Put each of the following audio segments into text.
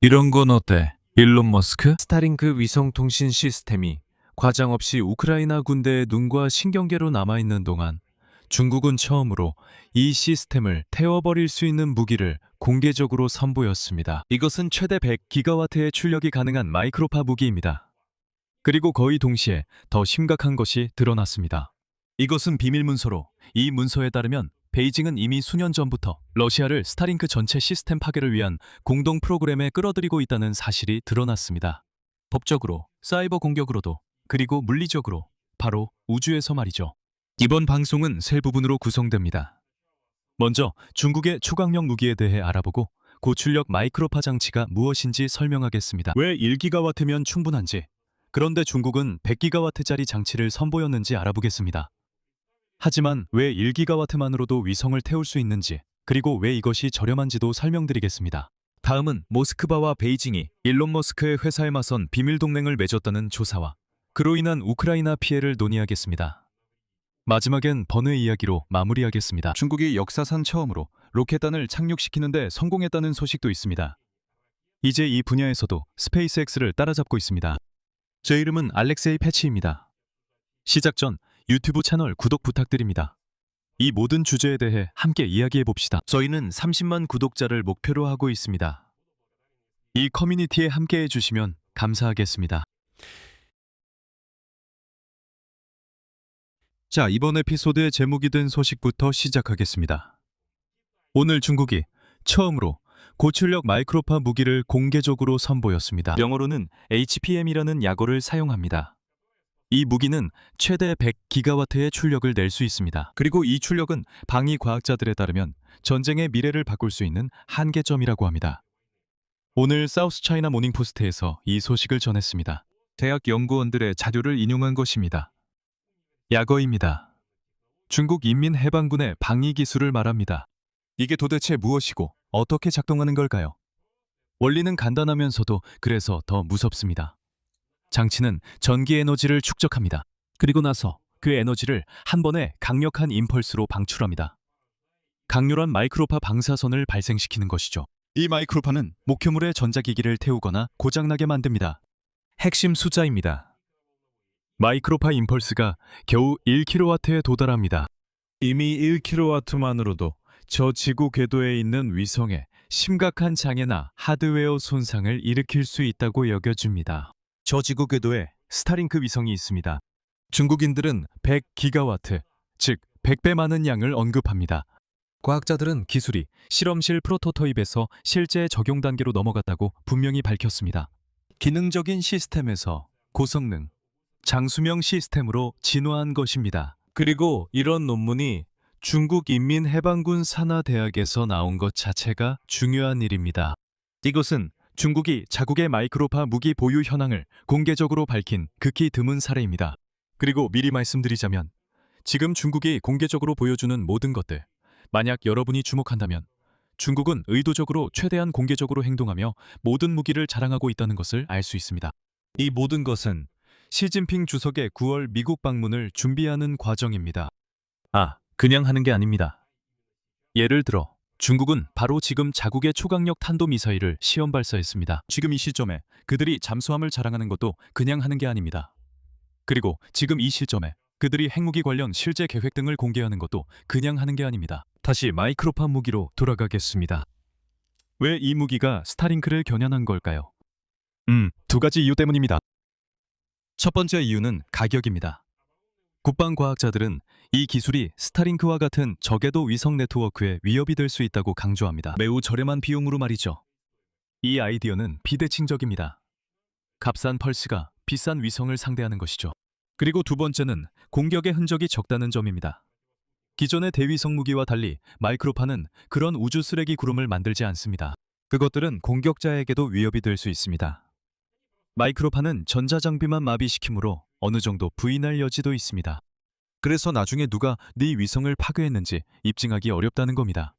이런 건 어때? 일론 머스크? 스타링크 위성통신 시스템이 과장 없이 우크라이나 군대의 눈과 신경계로 남아있는 동안 중국은 처음으로 이 시스템을 태워버릴 수 있는 무기를 공개적으로 선보였습니다. 이것은 최대 100기가와트의 출력이 가능한 마이크로파 무기입니다. 그리고 거의 동시에 더 심각한 것이 드러났습니다. 이것은 비밀 문서로, 이 문서에 따르면 베이징은 이미 수년 전부터 러시아를 스타링크 전체 시스템 파괴를 위한 공동 프로그램에 끌어들이고 있다는 사실이 드러났습니다. 법적으로, 사이버 공격으로도, 그리고 물리적으로, 바로 우주에서 말이죠. 이번 방송은 세 부분으로 구성됩니다. 먼저 중국의 초강력 무기에 대해 알아보고 고출력 마이크로파 장치가 무엇인지 설명하겠습니다. 왜 1기가와트면 충분한지, 그런데 중국은 100기가와트짜리 장치를 선보였는지 알아보겠습니다. 하지만 왜 1기가와트만으로도 위성을 태울 수 있는지, 그리고 왜 이것이 저렴한지도 설명드리겠습니다. 다음은 모스크바와 베이징이 일론 머스크의 회사에 맞선 비밀 동맹을 맺었다는 조사와 그로 인한 우크라이나 피해를 논의하겠습니다. 마지막엔 번외 이야기로 마무리하겠습니다. 중국이 역사상 처음으로 로켓단을 착륙시키는데 성공했다는 소식도 있습니다. 이제 이 분야에서도 스페이스X를 따라잡고 있습니다. 제 이름은 알렉세이 패치입니다. 시작 전 유튜브 채널 구독 부탁드립니다. 이 모든 주제에 대해 함께 이야기해 봅시다. 저희는 30만 구독자를 목표로 하고 있습니다. 이 커뮤니티에 함께 해주시면 감사하겠습니다. 자, 이번 에피소드의 제목이 된 소식부터 시작하겠습니다. 오늘 중국이 처음으로 고출력 마이크로파 무기를 공개적으로 선보였습니다. 영어로는 HPM이라는 약어를 사용합니다. 이 무기는 최대 100기가와트의 출력을 낼 수 있습니다. 그리고 이 출력은 방위 과학자들에 따르면 전쟁의 미래를 바꿀 수 있는 한계점이라고 합니다. 오늘 사우스 차이나 모닝포스트에서 이 소식을 전했습니다. 대학 연구원들의 자료를 인용한 것입니다. 약어입니다. 중국 인민해방군의 방위 기술을 말합니다. 이게 도대체 무엇이고 어떻게 작동하는 걸까요? 원리는 간단하면서도 그래서 더 무섭습니다. 장치는 전기 에너지를 축적합니다. 그리고 나서 그 에너지를 한 번에 강력한 임펄스로 방출합니다. 강렬한 마이크로파 방사선을 발생시키는 것이죠. 이 마이크로파는 목표물의 전자기기를 태우거나 고장나게 만듭니다. 핵심 숫자입니다. 마이크로파 임펄스가 겨우 1kW에 도달합니다. 이미 1kW만으로도 저 지구 궤도에 있는 위성에 심각한 장애나 하드웨어 손상을 일으킬 수 있다고 여겨집니다. 저 지구 궤도에 스타링크 위성이 있습니다. 중국인들은 100기가와트, 즉 100배 많은 양을 언급합니다. 과학자들은 기술이 실험실 프로토타입에서 실제 적용 단계로 넘어갔다고 분명히 밝혔습니다. 기능적인 시스템에서 고성능, 장수명 시스템으로 진화한 것입니다. 그리고 이런 논문이 중국 인민해방군 산하대학에서 나온 것 자체가 중요한 일입니다. 이것은 중국이 자국의 마이크로파 무기 보유 현황을 공개적으로 밝힌 극히 드문 사례입니다. 그리고 미리 말씀드리자면 지금 중국이 공개적으로 보여주는 모든 것들, 만약 여러분이 주목한다면 중국은 의도적으로 최대한 공개적으로 행동하며 모든 무기를 자랑하고 있다는 것을 알 수 있습니다. 이 모든 것은 시진핑 주석의 9월 미국 방문을 준비하는 과정입니다. 그냥 하는 게 아닙니다. 예를 들어 중국은 바로 지금 자국의 초강력 탄도미사일을 시험 발사했습니다. 지금 이 시점에 그들이 잠수함을 자랑하는 것도 그냥 하는 게 아닙니다. 그리고 지금 이 시점에 그들이 핵무기 관련 실제 계획 등을 공개하는 것도 그냥 하는 게 아닙니다. 다시 마이크로파 무기로 돌아가겠습니다. 왜 이 무기가 스타링크를 겨냥한 걸까요? 두 가지 이유 때문입니다. 첫 번째 이유는 가격입니다. 국방과학자들은 이 기술이 스타링크와 같은 저궤도 위성 네트워크에 위협이 될 수 있다고 강조합니다. 매우 저렴한 비용으로 말이죠. 이 아이디어는 비대칭적입니다. 값싼 펄스가 비싼 위성을 상대하는 것이죠. 그리고 두 번째는 공격의 흔적이 적다는 점입니다. 기존의 대위성 무기와 달리 마이크로파는 그런 우주 쓰레기 구름을 만들지 않습니다. 그것들은 공격자에게도 위협이 될 수 있습니다. 마이크로파는 전자장비만 마비시키므로 어느 정도 부인할 여지도 있습니다. 그래서 나중에 누가 네 위성을 파괴했는지 입증하기 어렵다는 겁니다.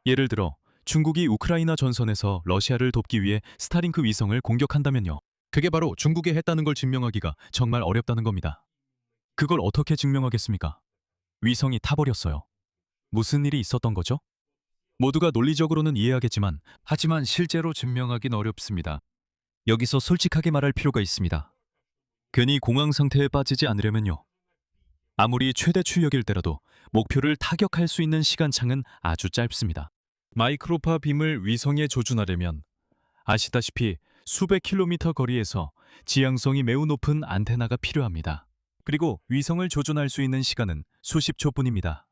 예를 들어 중국이 우크라이나 전선에서 러시아를 돕기 위해 스타링크 위성을 공격한다면요. 그게 바로 중국이 했다는 걸 증명하기가 정말 어렵다는 겁니다. 그걸 어떻게 증명하겠습니까? 위성이 타버렸어요. 무슨 일이 있었던 거죠? 모두가 논리적으로는 이해하겠지만 하지만 실제로 증명하긴 어렵습니다. 여기서 솔직하게 말할 필요가 있습니다. 괜히 공황 상태에 빠지지 않으려면요. 아무리 최대 출력일 때라도 목표를 타격할 수 있는 시간창은 아주 짧습니다. 마이크로파 빔을 위성에 조준하려면 아시다시피 수백 킬로미터 거리에서 지향성이 매우 높은 안테나가 필요합니다. 그리고 위성을 조준할 수 있는 시간은 수십 초뿐입니다.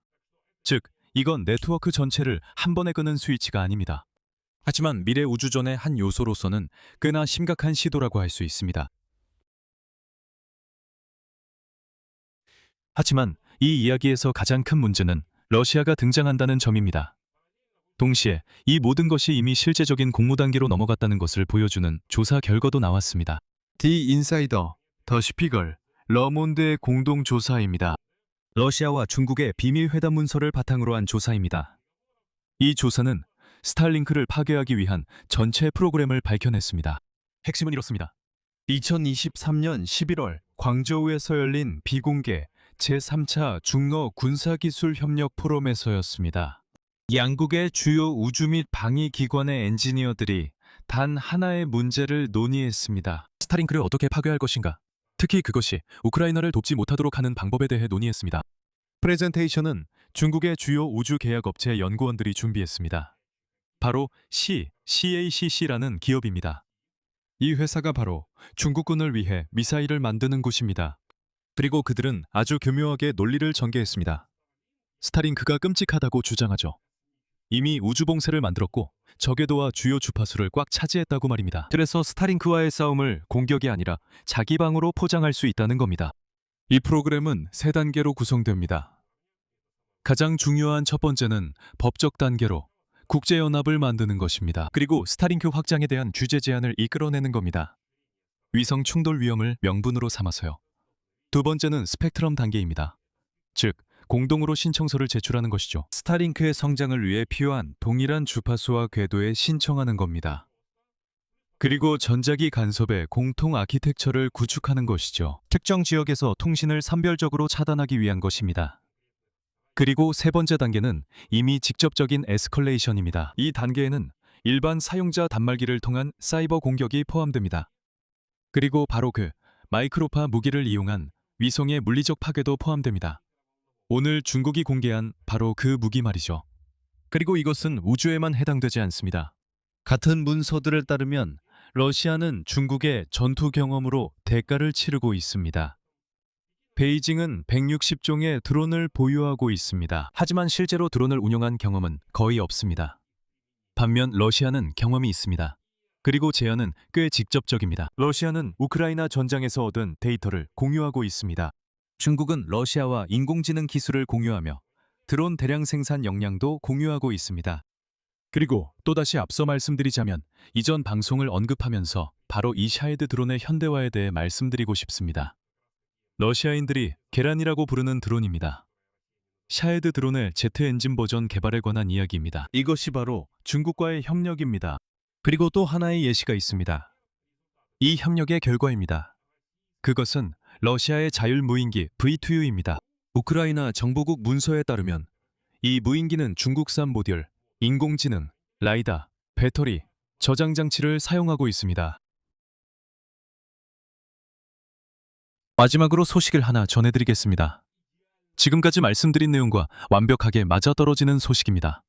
즉, 이건 네트워크 전체를 한 번에 끄는 스위치가 아닙니다. 하지만 미래 우주전의 한 요소로서는 꽤나 심각한 시도라고 할 수 있습니다. 하지만 이 이야기에서 가장 큰 문제는 러시아가 등장한다는 점입니다. 동시에 이 모든 것이 이미 실제적인 공모 단계로 넘어갔다는 것을 보여주는 조사 결과도 나왔습니다. 디 인사이더, 더 슈피걸, 러몬드의 공동 조사입니다. 러시아와 중국의 비밀 회담 문서를 바탕으로 한 조사입니다. 이 조사는 스타링크를 파괴하기 위한 전체 프로그램을 밝혀냈습니다. 핵심은 이렇습니다. 2023년 11월 광저우에서 열린 비공개 제3차 중러 군사기술 협력 포럼에서였습니다. 양국의 주요 우주 및 방위 기관의 엔지니어들이 단 하나의 문제를 논의했습니다. 스타링크를 어떻게 파괴할 것인가? 특히 그것이 우크라이나를 돕지 못하도록 하는 방법에 대해 논의했습니다. 프레젠테이션은 중국의 주요 우주 계약업체 연구원들이 준비했습니다. 바로 CACC라는 기업입니다. 이 회사가 바로 중국군을 위해 미사일을 만드는 곳입니다. 그리고 그들은 아주 교묘하게 논리를 전개했습니다. 스타링크가 끔찍하다고 주장하죠. 이미 우주봉쇄를 만들었고 저궤도와 주요 주파수를 꽉 차지했다고 말입니다. 그래서 스타링크와의 싸움을 공격이 아니라 자기 방으로 포장할 수 있다는 겁니다. 이 프로그램은 세 단계로 구성됩니다. 가장 중요한 첫 번째는 법적 단계로 국제연합을 만드는 것입니다. 그리고 스타링크 확장에 대한 규제 제한을 이끌어내는 겁니다. 위성 충돌 위험을 명분으로 삼아서요. 두 번째는 스펙트럼 단계입니다. 즉, 공동으로 신청서를 제출하는 것이죠. 스타링크의 성장을 위해 필요한 동일한 주파수와 궤도에 신청하는 겁니다. 그리고 전자기 간섭의 공통 아키텍처를 구축하는 것이죠. 특정 지역에서 통신을 선별적으로 차단하기 위한 것입니다. 그리고 세 번째 단계는 이미 직접적인 에스컬레이션입니다. 이 단계에는 일반 사용자 단말기를 통한 사이버 공격이 포함됩니다. 그리고 바로 그 마이크로파 무기를 이용한 위성의 물리적 파괴도 포함됩니다. 오늘 중국이 공개한 바로 그 무기 말이죠. 그리고 이것은 우주에만 해당되지 않습니다. 같은 문서들을 따르면 러시아는 중국의 전투 경험으로 대가를 치르고 있습니다. 베이징은 160종의 드론을 보유하고 있습니다. 하지만 실제로 드론을 운용한 경험은 거의 없습니다. 반면 러시아는 경험이 있습니다. 그리고 제안은 꽤 직접적입니다. 러시아는 우크라이나 전장에서 얻은 데이터를 공유하고 있습니다. 중국은 러시아와 인공지능 기술을 공유하며 드론 대량 생산 역량도 공유하고 있습니다. 그리고 또다시 앞서 말씀드리자면 이전 방송을 언급하면서 바로 이 샤헤드 드론의 현대화에 대해 말씀드리고 싶습니다. 러시아인들이 계란이라고 부르는 드론입니다. 샤헤드 드론의 제트 엔진 버전 개발에 관한 이야기입니다. 이것이 바로 중국과의 협력입니다. 그리고 또 하나의 예시가 있습니다. 이 협력의 결과입니다. 그것은 러시아의 자율 무인기 V2U입니다. 우크라이나 정보국 문서에 따르면 이 무인기는 중국산 모듈, 인공지능, 라이다, 배터리, 저장 장치를 사용하고 있습니다. 마지막으로 소식을 하나 전해드리겠습니다. 지금까지 말씀드린 내용과 완벽하게 맞아떨어지는 소식입니다.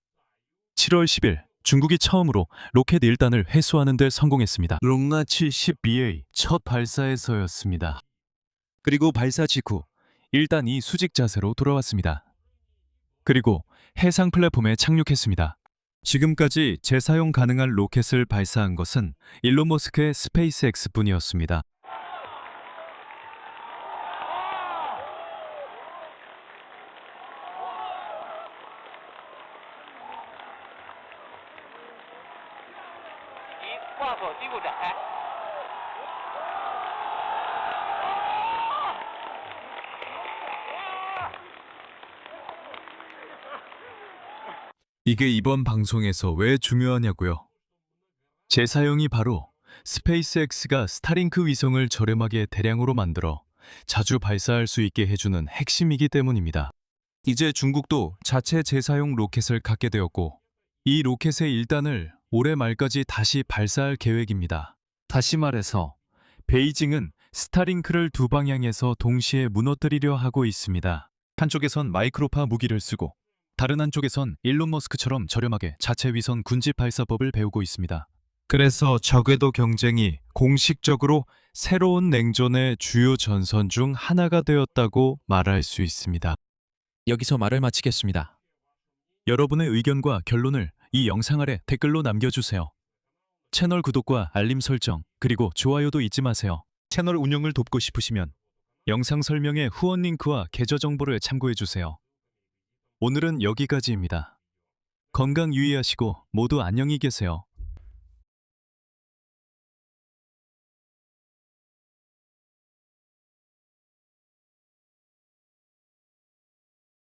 7월 10일 중국이 처음으로 로켓 1단을 회수하는 데 성공했습니다. 롱나 70B의 첫 발사에서였습니다. 그리고 발사 직후 1단이 수직 자세로 돌아왔습니다. 그리고 해상 플랫폼에 착륙했습니다. 지금까지 재사용 가능한 로켓을 발사한 것은 일론 머스크의 스페이스X 뿐이었습니다. 이게 이번 방송에서 왜 중요하냐고요? 재사용이 바로 스페이스X가 스타링크 위성을 저렴하게 대량으로 만들어 자주 발사할 수 있게 해주는 핵심이기 때문입니다. 이제 중국도 자체 재사용 로켓을 갖게 되었고 이 로켓의 1단을 올해 말까지 다시 발사할 계획입니다. 다시 말해서 베이징은 스타링크를 두 방향에서 동시에 무너뜨리려 하고 있습니다. 한쪽에선 마이크로파 무기를 쓰고 다른 한쪽에선 일론 머스크처럼 저렴하게 자체 위성 군지 발사법을 배우고 있습니다. 그래서 저궤도 경쟁이 공식적으로 새로운 냉전의 주요 전선 중 하나가 되었다고 말할 수 있습니다. 여기서 말을 마치겠습니다. 여러분의 의견과 결론을 이 영상 아래 댓글로 남겨주세요. 채널 구독과 알림 설정, 그리고 좋아요도 잊지 마세요. 채널 운영을 돕고 싶으시면 영상 설명에 후원 링크와 계좌 정보를 참고해주세요. 오늘은 여기까지입니다. 건강 유의하시고 모두 안녕히 계세요.